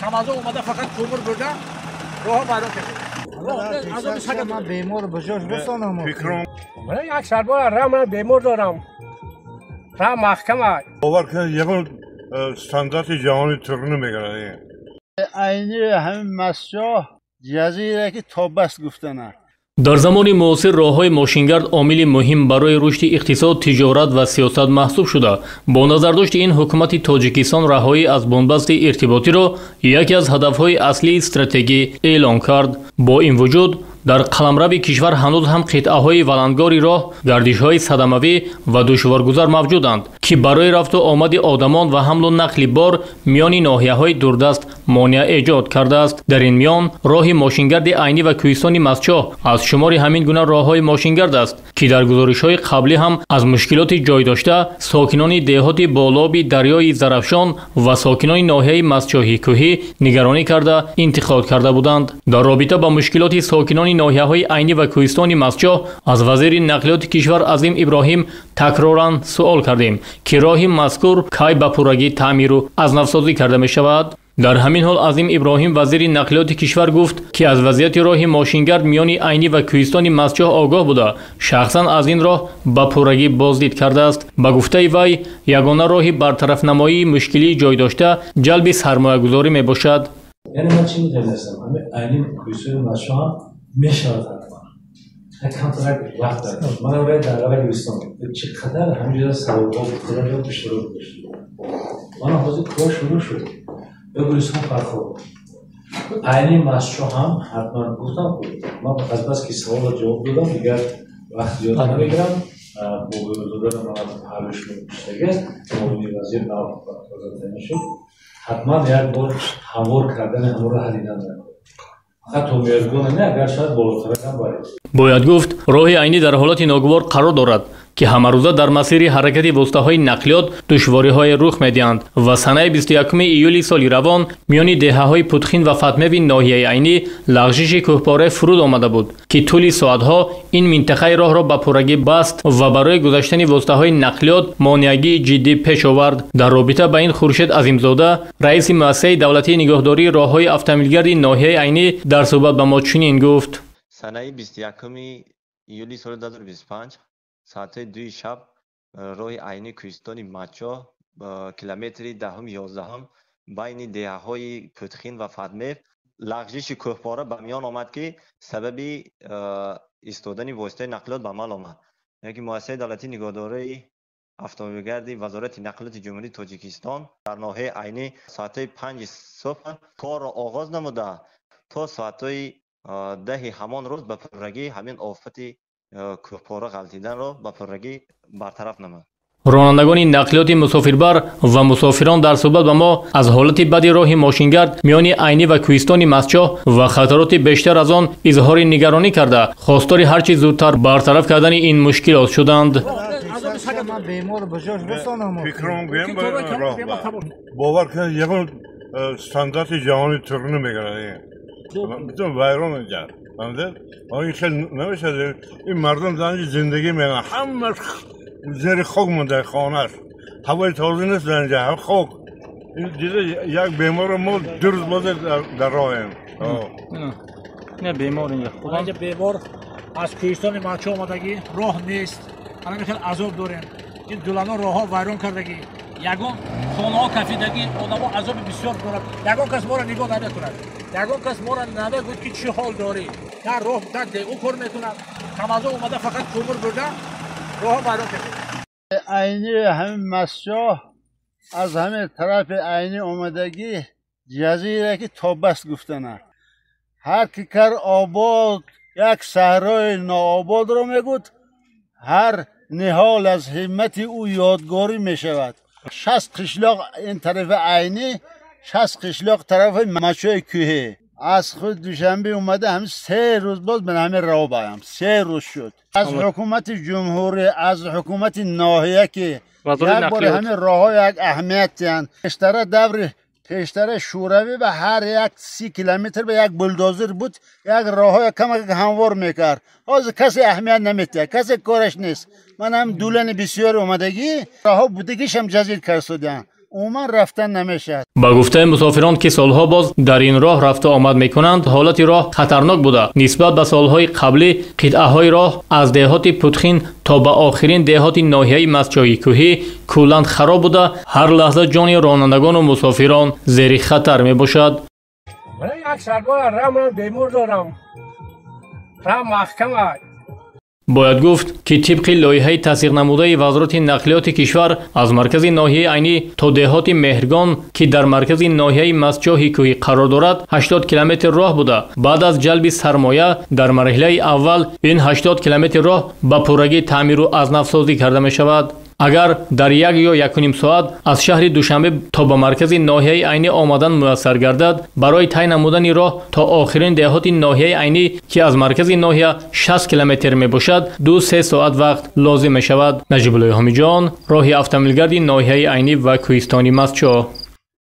تمازه اومده فقط کومر برده راه برای کشید. من بیمار بجاش بسانم. من یک سربار راه من بیمار دارم. راه محکمه. باور کن یه استاندارد جهانی ترنه میگرده. اینی همین مسجد جزیره که تابست گفتنه. در زمان معاصر راههای ماشینگرد عامل مهم برای رشد اقتصاد، تجارت و سیاست محسوب شده. با نظرداشت این حکومت تاجیکستان رهایی از بنبست ارتباطی را یکی از هدفهای اصلی استراتژی اعلام کرد. با این وجود در قلمرو کشور هنوز هم قطعه‌های ولندگاری راه، گردش‌های صدموی و دشوارگذر موجودند که برای رفت و آمد آدمان و حمل و نقل بار میان ناحیه‌های دوردست مانع ایجاد کرده است. در این میان راه ماشینگرد عینی و کوهستان مسچا از شمار همین گونه راه‌های ماشینگرد است که در گزارش‌های قبلی هم از مشکلات جای داشته ساکنان دهات بالابی دریای زرافشان و ساکنان ناحیه مسچاهی کوهی نگرانی کرده انتقاد کرده بودند. در رابطه با مشکلات ساکنان ناحیه‌های عینی و کوهستان مسچا از وزیر نقلیات کشور عظیم ابراهیم تکراراً سوال کردیم که راه مذکور کی به پورگی تعمیر و از نوسازی کرده می شود. در همین حال عظیم ابراهیم وزیر نقلیات کشور گفت که از وضعیت راه ماشینگرد میان عینی و کوهستان مسچا آگاه بوده، شخصاً از این راه به پورگی بازدید کرده است. به گفته وی یگانه راه برطرف نمایی مشکلی جای داشته جلب سرمایه گذاری می باشد. یعنی من چی می‌دونستم همین عینی کوهستان مسچا میشود کنترل وقت دارم. من برای در واقع دوستان چقدر همینجا سوابق بودن یا اشتراک داشتم. من حاضر کار شروع شد. به گویستان فرخورد. عینی مسچا هم حتما گفتم من از بس که سوال جواب دادم دیگر وقت زیاد نمیگیرم. با وزیر من حالش میشه. موضوع وزیر نام وزارت نشد. حتما یک بار هموار کردن هموار حلیدن دارم. باید گفت راه عینی در حالت ناگوار قرار دارد که همه روزه در مسیر حرکت واسطه‌های نقلیات دشواری‌های رخ می‌دهند و سنه 21 ایولی سال روان میان دهه‌های پودخین و فاطمه ناحیه عینی لغزش کوهپاره فرود آمده بود که طول ساعت‌ها این منطقه راه را به پورگی بست و برای گذشتن واسطه‌های نقلیات مانعی جدی پیش آورد. در رابطه با این خورشید عظیمزاده رئیس مؤسسه دولتی نگهداری راه‌های اتومبیلگرد ناحیه عینی در صحبت با ما چنین گفت: سنه 21 ایولی سال 2025 ساعت 2 شب راه عینی کوهستان مسچا کیلومتری دهم 11 بین دهه‌های پودخین و فاطمه لغزش کوهپاره به میان آمد که سبب ایستادن واسطه نقلیات به عمل آمد. یعنی مؤسسه دولتی نگهداری اتومبیلگرد وزارت نقلیات جمهوری تاجیکستان در ناحیه عینی ساعت 5 صبح کار را آغاز نموده تا ساعت 10 همان روز به پورگی همین آفت کوهپاره غلطیدن را به پورگی برطرف نمود. رانندگان نقلیات مسافربر و مسافران در صحبت با ما از حالت بد راه ماشینگرد میان عینی و کوهستان مسچا و خطرات بیشتر از آن اظهار نگرانی کرده خواستار هرچی زودتر برطرف کردن این مشکلات شدند. من بیمار بجاش بسانم. فکرم بیم باور کن یه استاندارد جهانی ترنه میگرده. بتون ویران میگرد. آقای خیلی نمیشه این مردم دانش زندگی میگن همه زیر خاک مونده خانه‌اش هوای تازه نیست اینجا هم خاک دیده یک بیمار ما 2 روز بعد در راهیم نه بیمار اینجا خدا اینجا بیمار از کوهستان مسچا آمدگی راه نیست الان خیلی عذاب داریم این دولنا راه‌ها ویران کردگی یگان خانه‌ها کفیدگی آدم‌ها عذاب بسیار دارند یگان کس ما را نگاه نمی‌کند یگان کس ما را نمی‌گوید که چه حال داری در راه تک دیگه کار می‌کند تمازه اومده فقط کومر برده راه ویران کردگی عینی همین مسچا از همه طرف عینی آمدگی جزیره که تابست گفتنه هر کی کر آباد یک صحرای ناآباد را میگوید هر نهال از همت او یادگاری می شود 60 قشلاق این طرف عینی 60 قشلاق طرف مسچای کوهی از خود دوشنبه اومده هم 3 روز باز به همه راه بایم 3 روز شد از حکومت جمهوری از حکومت ناحیه که یک بار همه راه ها یک اهمیت هستند پیشتر دور پیشتر شوروی به هر یک 30 کیلومتر به یک بلدوزر بود یک راه های کمک هموار میکرد از کسی اهمیت نمیده کسی کارش نیست من هم دولن بسیار اومدگی راه ها بودگیش هم جزیر کرد عموما رفتن نمیشه. با گفته مسافران که سالها باز در این راه رفت و آمد میکنند، حالت راه خطرناک بوده. نسبت به سالهای قبلی قطعه های راه از دهات پودخین تا به آخرین دهات ناحیه مسجای کوهی کلاً خراب بوده. هر لحظه جان رانندگان و مسافران زیر خطر می باشد. من یک سربار رام بیمار دارم. رام محکم است. باید گفت که طبق لایحه تصدیق نموده وزارت نقلیات کشور از مرکز ناحیه عینی تا دهات مهرگان که در مرکز ناحیه مسجای کوهی قرار دارد 80 کیلومتر راه بوده. بعد از جلب سرمایه در مرحله اول این 80 کیلومتر راه به پورگی تعمیر و از نوسازی کرده می شود. اگر در 1 یا 1.5 ساعت از شهر دوشنبه تا به مرکز ناحیه عینی آمدن میسر گردد، برای طی نمودن راه تا آخرین دهات ناحیه عینی که از مرکز ناحیه 60 کیلومتر می باشد 2-3 ساعت وقت لازم می شود. نجیب الله حامیجان، راه автомобилгарди ناحیه عینی و کوهستانی مسجد.